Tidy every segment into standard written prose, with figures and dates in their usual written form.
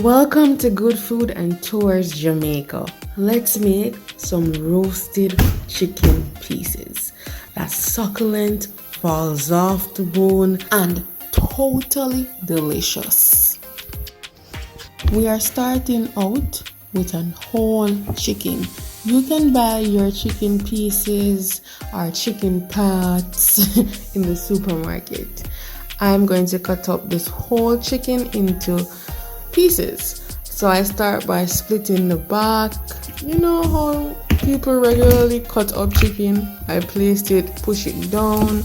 Welcome to Good Food and Tours Jamaica. Let's make some roasted chicken pieces. That's succulent, falls off the bone, and totally delicious. We are starting out with an whole chicken. You can buy your chicken pieces or chicken parts in the supermarket. I'm going to cut up this whole chicken into pieces. So I start by splitting the back. You know how people regularly cut up chicken? I placed it, push it down,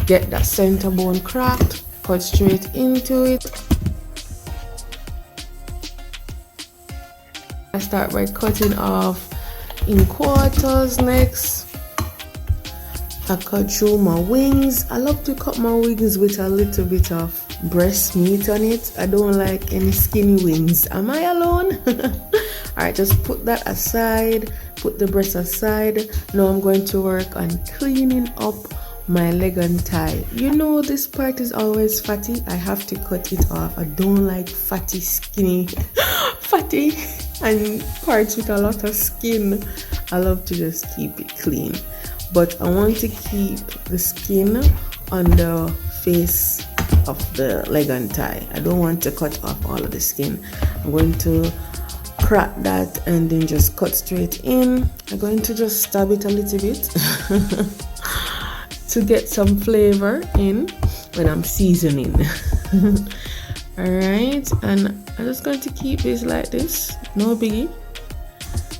get that center bone cracked, cut straight into it. I start by cutting off in quarters next. I cut through my wings. I love to cut my wings with a little bit of breast meat on it. I don't like any skinny wings. Am I alone? Alright, just put that aside. Put the breast aside. Now I'm going to work on cleaning up my leg and thigh. You know this part is always fatty. I have to cut it off. I don't like fatty, skinny, fatty and parts with a lot of skin. I love to just keep it clean. But I want to keep the skin on the face of the leg and thigh. I don't want to cut off all of the skin. I'm going to crack that and then just cut straight in. I'm going to just stab it a little bit to get some flavor in when I'm seasoning. Alright, and I'm just going to keep this like this, no biggie.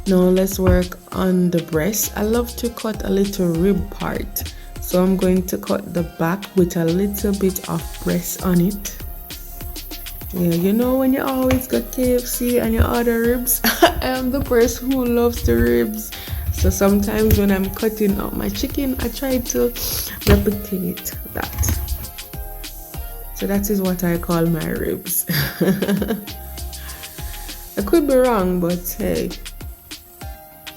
Now let's work on the breast. I love to cut a little rib part. So I'm going to cut the back with a little bit of breast on it. Yeah, you know when you always got KFC and you order ribs? I am the person who loves the ribs. So sometimes when I'm cutting up my chicken, I try to replicate that. So that is what I call my ribs. I could be wrong, but hey,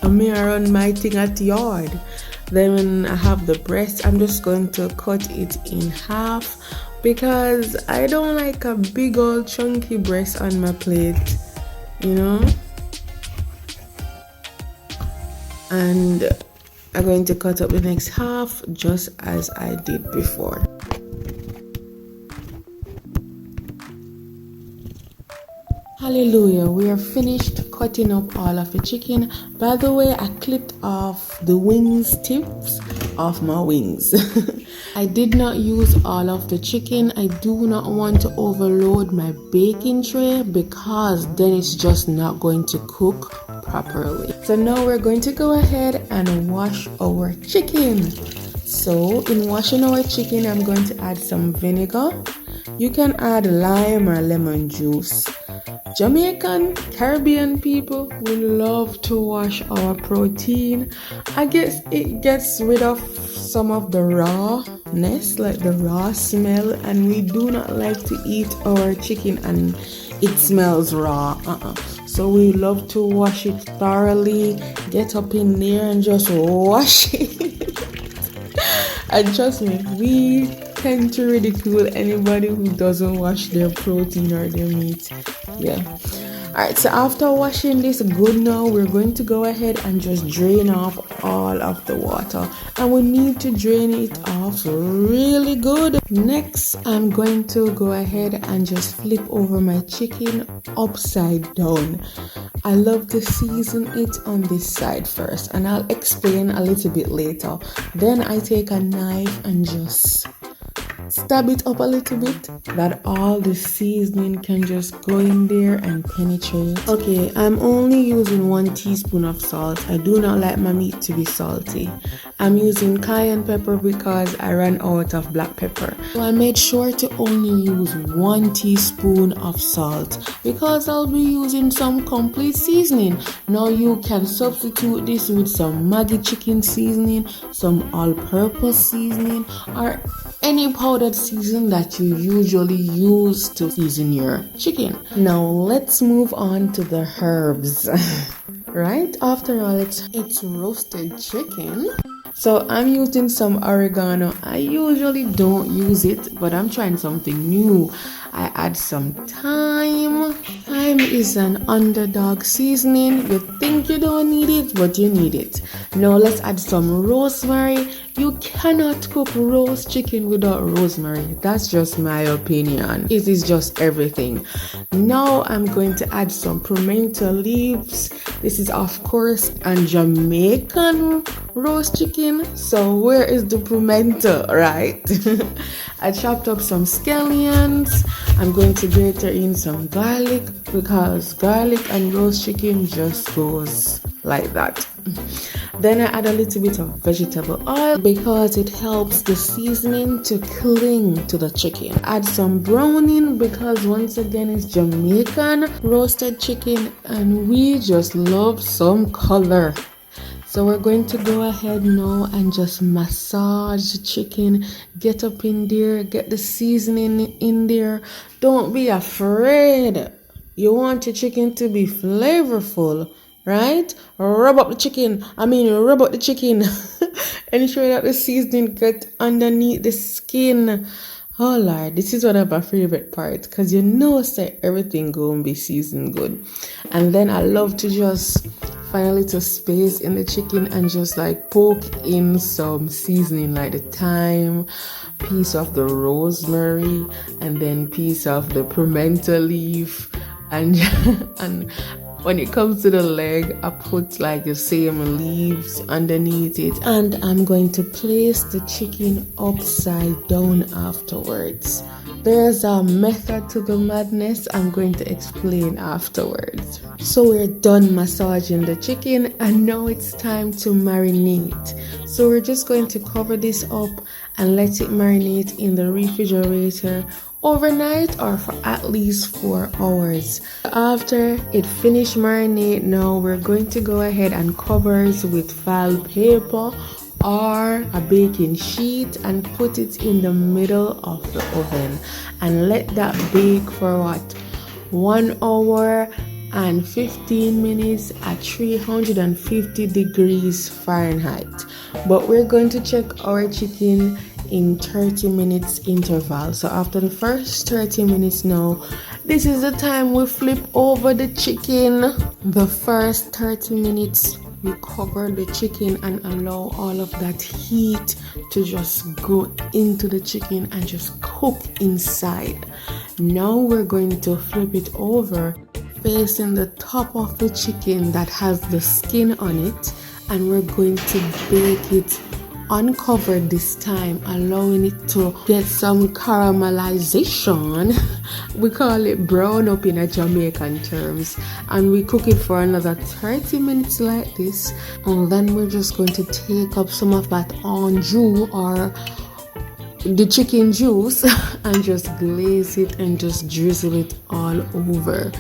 I may run my thing at the yard. Then when I have the breast, I'm just going to cut it in half because I don't like a big old chunky breast on my plate, you know. And I'm going to cut up the next half just as I did before. Hallelujah, we are finished cutting up all of the chicken. By the way, I clipped off the wings tips off my wings. I did not use all of the chicken. I do not want to overload my baking tray because then it's just not going to cook properly. So now we're going to go ahead and wash our chicken. So in washing our chicken, I'm going to add some vinegar. You can add lime or lemon juice. Jamaican, Caribbean people, we love to wash our protein. I guess it gets rid of some of the rawness, like the raw smell, and we do not like to eat our chicken and it smells raw. So we love to wash it thoroughly, get up in there and just wash it. And trust me, we tend to ridicule anybody who doesn't wash their protein or their meat. Yeah. Alright, so after washing this good now, we're going to go ahead and just drain off all of the water. And we need to drain it off really good. Next, I'm going to go ahead and just flip over my chicken upside down. I love to season it on this side first, and I'll explain a little bit later. Then I take a knife and just stab it up a little bit that all the seasoning can just go in there and penetrate. Okay, I'm only using 1 teaspoon of salt. I do not like my meat to be salty. I'm using cayenne pepper because I ran out of black pepper. So I made sure to only use 1 teaspoon of salt because I'll be using some complete seasoning. Now you can substitute this with some maggi chicken seasoning, some all-purpose seasoning, or any powdered season that you usually use to season your chicken. Now let's move on to the herbs. Right? After all, it's roasted chicken. So I'm using some oregano. I usually don't use it, but I'm trying something new. I add some thyme thyme is an underdog seasoning. You think you don't need it, but you need it. Now let's add some rosemary. You cannot cook roast chicken without rosemary. That's just my opinion. It is just everything. Now I'm going to add some pimento leaves. This is of course a Jamaican roast chicken. So where is the pimento, right? I chopped up some scallions. I'm going to grate in some garlic because garlic and roast chicken just goes like that. Then I add a little bit of vegetable oil because it helps the seasoning to cling to the chicken. Add some browning because once again it's Jamaican roasted chicken and we just love some color. So we're going to go ahead now and just massage the chicken. Get up in there, get the seasoning in there. Don't be afraid. You want your chicken to be flavorful, right? Rub up the chicken. Rub up the chicken. Ensure that the seasoning gets underneath the skin. Oh Lord, this is one of my favorite parts because you know say everything gonna be seasoned good. And then I love to just find a little space in the chicken and just like poke in some seasoning like the thyme, piece of the rosemary, and then piece of the pimento leaf, and when it comes to the leg, I put like the same leaves underneath it, and I'm going to place the chicken upside down afterwards. There's a method to the madness I'm going to explain afterwards. So we're done massaging the chicken and now it's time to marinate. So we're just going to cover this up and let it marinate in the refrigerator overnight or for at least 4 hours. After it finished marinate, now we're going to go ahead and cover it with foil paper or a baking sheet and put it in the middle of the oven and let that bake for 1 hour and 15 minutes at 350 degrees Fahrenheit. But we're going to check our chicken in 30 minutes interval. So after the first 30 minutes now, this is the time we flip over the chicken. The first 30 minutes we cover the chicken and allow all of that heat to just go into the chicken and just cook inside. Now we're going to flip it over facing the top of the chicken that has the skin on it, and we're going to bake it uncovered this time, allowing it to get some caramelization. We call it brown up in a Jamaican terms, and we cook it for another 30 minutes like this, and then we're just going to take up some of that jus or the chicken juice and just glaze it and just drizzle it all over.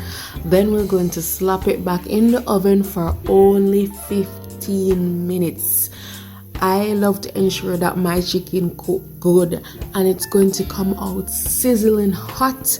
Then we're going to slap it back in the oven for only 15 minutes. I love to ensure that my chicken cook good and it's going to come out sizzling hot.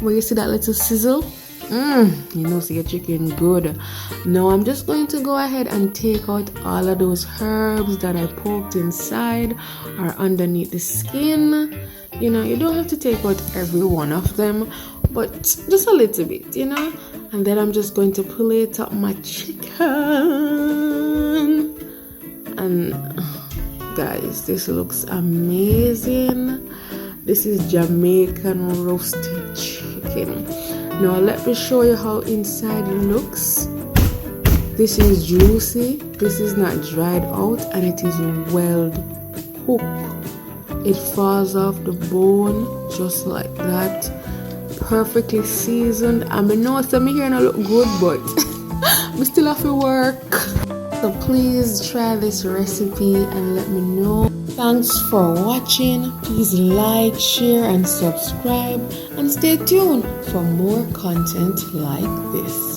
Where you see that little sizzle? You know, see your chicken good. Now I'm just going to go ahead and take out all of those herbs that I poked inside or underneath the skin. You know, you don't have to take out every one of them, but just a little bit, you know. And then I'm just going to plate up my chicken. And guys, this looks amazing. This is Jamaican roasted chicken. Now let me show you how inside looks. This is juicy, this is not dried out, and it is well cooked. It falls off the bone just like that, perfectly seasoned. I know some here don't look good, but we still have to work. So please try this recipe and let me know. Thanks for watching. Please like, share and subscribe, and stay tuned for more content like this.